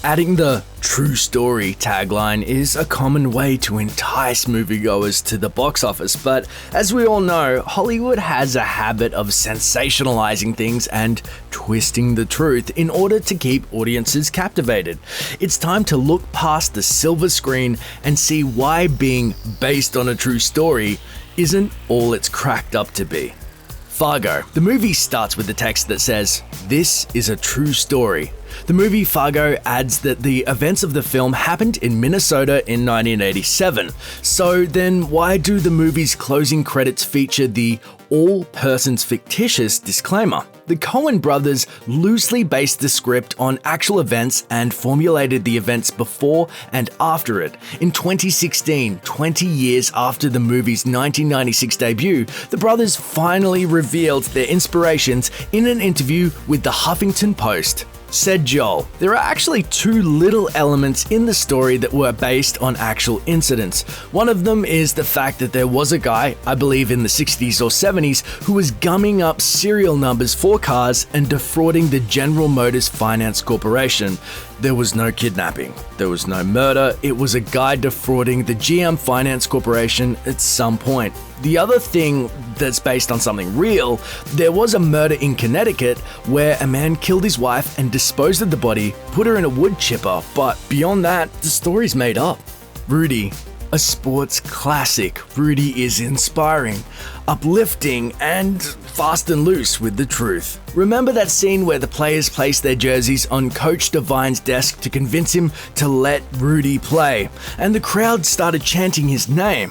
Adding the "true story" tagline is a common way to entice moviegoers to the box office, but as we all know, Hollywood has a habit of sensationalizing things and twisting the truth in order to keep audiences captivated. It's time to look past the silver screen and see why being based on a true story isn't all it's cracked up to be. Fargo. The movie starts with the text that says, "This is a true story." The movie Fargo adds that the events of the film happened in Minnesota in 1987. So then why do the movie's closing credits feature the "all persons fictitious" disclaimer? The Coen brothers loosely based the script on actual events and formulated the events before and after it. In 2016, 20 years after the movie's 1996 debut, the brothers finally revealed their inspirations in an interview with the Huffington Post. Said Joel, "There are actually two little elements in the story that were based on actual incidents. One of them is the fact that there was a guy, I believe in the 60s or 70s, who was gumming up serial numbers for cars and defrauding the General Motors Finance Corporation. There was no kidnapping. There was no murder. It was a guy defrauding the GM Finance Corporation at some point. The other thing that's based on something real, there was a murder in Connecticut where a man killed his wife and disposed of the body, put her in a wood chipper, but beyond that, the story's made up." Rudy. A sports classic, Rudy is inspiring, uplifting, and fast and loose with the truth. Remember that scene where the players placed their jerseys on Coach Devine's desk to convince him to let Rudy play, and the crowd started chanting his name?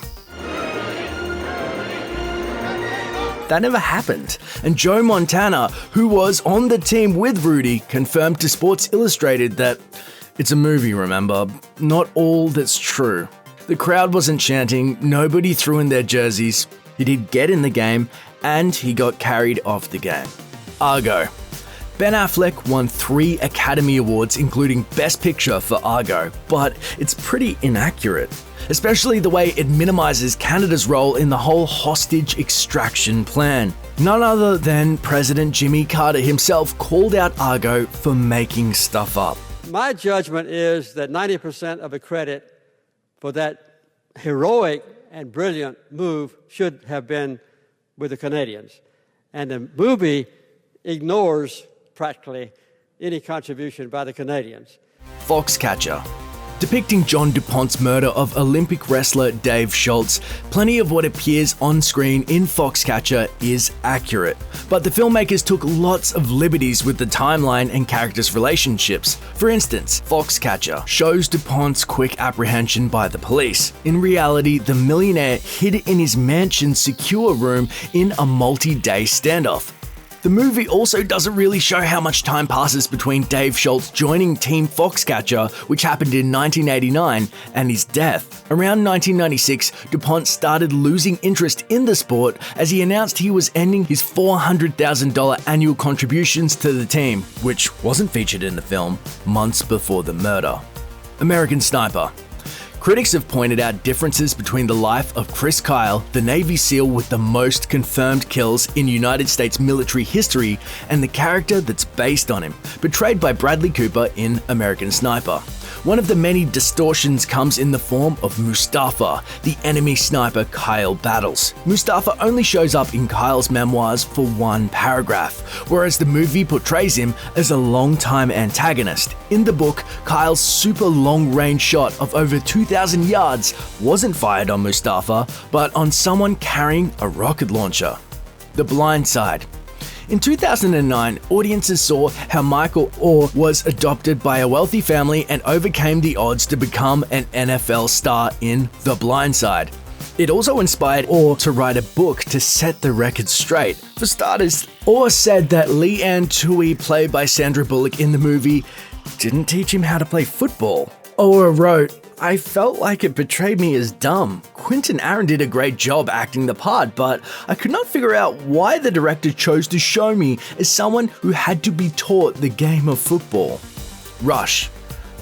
That never happened, and Joe Montana, who was on the team with Rudy, confirmed to Sports Illustrated that it's a movie, remember, not all that's true. The crowd wasn't chanting, nobody threw in their jerseys, he did get in the game, and he got carried off the game. Argo. Ben Affleck won 3 Academy Awards, including Best Picture for Argo, but it's pretty inaccurate, especially the way it minimizes Canada's role in the whole hostage extraction plan. None other than President Jimmy Carter himself called out Argo for making stuff up. My judgment is that 90% of the credit for that heroic and brilliant move should have been with the Canadians. And the movie ignores practically any contribution by the Canadians. Foxcatcher. Depicting John DuPont's murder of Olympic wrestler Dave Schultz, plenty of what appears on screen in Foxcatcher is accurate. But the filmmakers took lots of liberties with the timeline and characters' relationships. For instance, Foxcatcher shows DuPont's quick apprehension by the police. In reality, the millionaire hid in his mansion's secure room in a multi-day standoff. The movie also doesn't really show how much time passes between Dave Schultz joining Team Foxcatcher, which happened in 1989, and his death. Around 1996, DuPont started losing interest in the sport as he announced he was ending his $400,000 annual contributions to the team, which wasn't featured in the film, months before the murder. American Sniper. Critics have pointed out differences between the life of Chris Kyle, the Navy SEAL with the most confirmed kills in United States military history, and the character that's based on him, portrayed by Bradley Cooper in American Sniper. One of the many distortions comes in the form of Mustafa, the enemy sniper Kyle battles. Mustafa only shows up in Kyle's memoirs for one paragraph, whereas the movie portrays him as a long-time antagonist. In the book, Kyle's super long-range shot of over 2,000 yards wasn't fired on Mustafa, but on someone carrying a rocket launcher. The Blind Side. In 2009, audiences saw how Michael Oher was adopted by a wealthy family and overcame the odds to become an NFL star in The Blind Side. It also inspired Oher to write a book to set the record straight. For starters, Oher said that Leanne Tui, played by Sandra Bullock in the movie, didn't teach him how to play football. Oher wrote, "I felt like it portrayed me as dumb. Quentin Aaron did a great job acting the part, but I could not figure out why the director chose to show me as someone who had to be taught the game of football." Rush.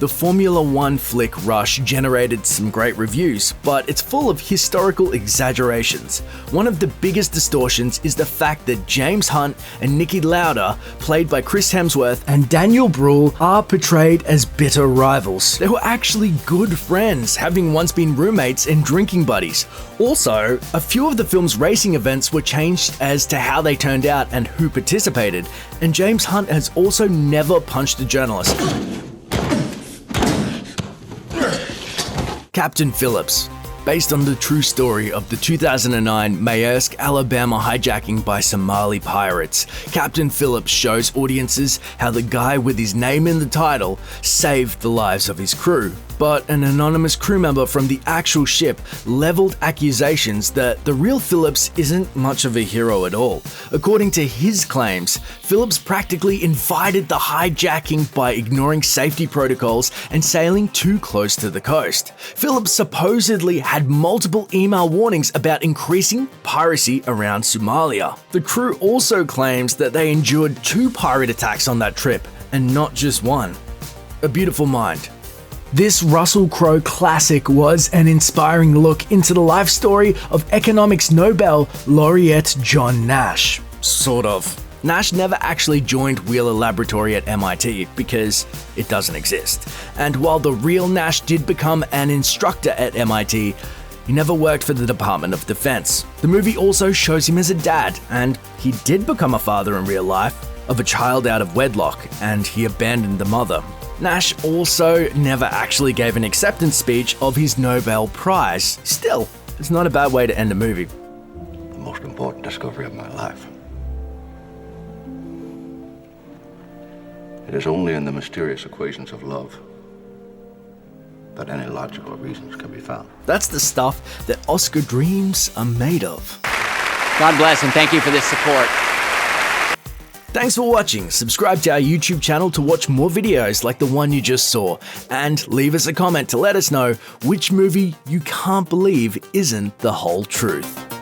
The Formula One flick Rush generated some great reviews, but it's full of historical exaggerations. One of the biggest distortions is the fact that James Hunt and Niki Lauda, played by Chris Hemsworth, and Daniel Bruhl are portrayed as bitter rivals. They were actually good friends, having once been roommates and drinking buddies. Also, a few of the film's racing events were changed as to how they turned out and who participated, and James Hunt has also never punched a journalist. Captain Phillips. Based on the true story of the 2009 Maersk, Alabama hijacking by Somali pirates, Captain Phillips shows audiences how the guy with his name in the title saved the lives of his crew. But an anonymous crew member from the actual ship leveled accusations that the real Phillips isn't much of a hero at all. According to his claims, Phillips practically invited the hijacking by ignoring safety protocols and sailing too close to the coast. Phillips supposedly had multiple email warnings about increasing piracy around Somalia. The crew also claims that they endured 2 pirate attacks on that trip, and not just one. A Beautiful Mind. This Russell Crowe classic was an inspiring look into the life story of economics Nobel laureate John Nash. Sort of. Nash never actually joined Wheeler Laboratory at MIT because it doesn't exist. And while the real Nash did become an instructor at MIT, he never worked for the Department of Defense. The movie also shows him as a dad, and he did become a father in real life of a child out of wedlock, and he abandoned the mother. Nash also never actually gave an acceptance speech of his Nobel Prize. Still, it's not a bad way to end a movie. The most important discovery of my life. It is only in the mysterious equations of love that any logical reasons can be found. That's the stuff that Oscar dreams are made of. God bless and thank you for this support. Thanks for watching. Subscribe to our YouTube channel to watch more videos like the one you just saw, and leave us a comment to let us know which movie you can't believe isn't the whole truth.